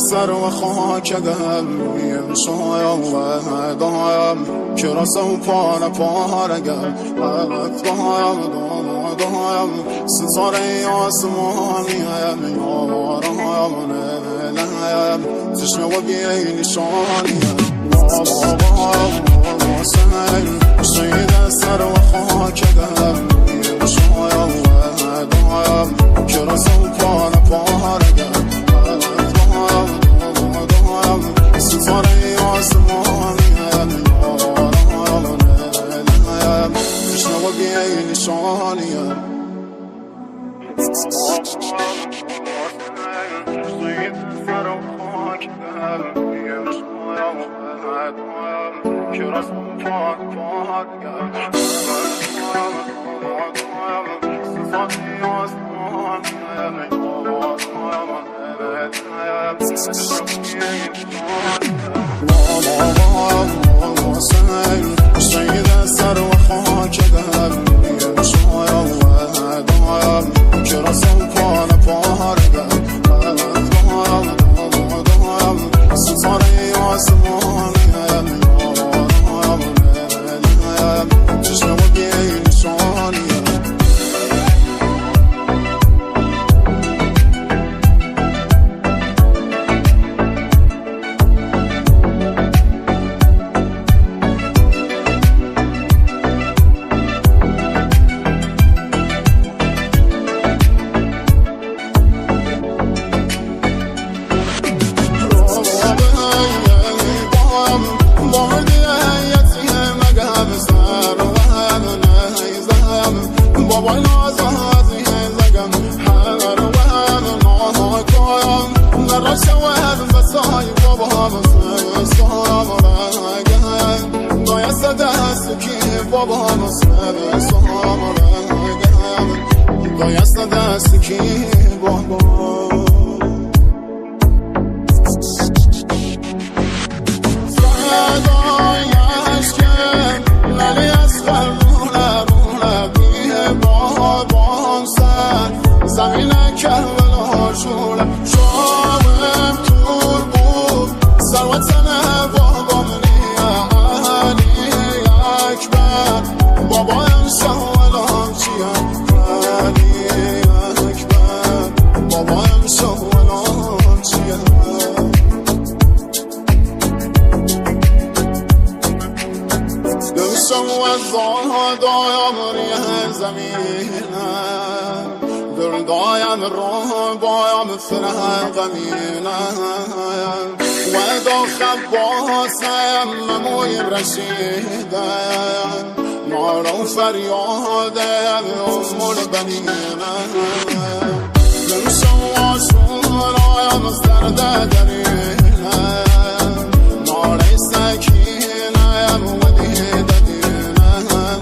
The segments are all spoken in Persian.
سر و خاک دلویم شایم و دایم که رسم پاره پارگم حقت دایم ستاره آسمانیم یارم نلیم چشم و بیه نشانیم شید سر و خاک دلویم شایم و دایم که رسم پاره پارگم ستاره آسمانیم یارم نلیم چشم و بیه نشانیم شید سر و خاک دلویم شایم و دایم که رسم پاره پارگم دایم ستاره آسمانیم یارم نلیم چشم و بیه نشانیم دستکی بابا مسئله سامرگم دایست دستکی بابا فدایش که للی از خلونه بیه بابا سر زمینه کربلا شوله شامم طول بود سروتنه بابا منیه علی اکبر بابا امسا ولام چیه علی اکبر بابا امسا ولام چیه نمیشم و دایم ریه زمینم دل دایم رو بایم فرح غمینم و داخل باسم مموی رشیدم نارا و فریادم امور بنینم نمیشم و شورایم از درد درینم ناره سکینم و دیده دینم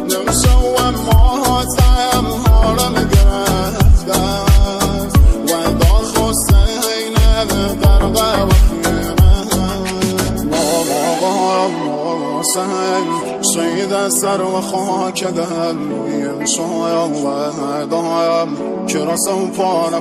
نمیشم و ماتم حالم گرفتم و داخل حسینم غرقه و شهید سر و خاک دل شایم و دایم که رسم پاره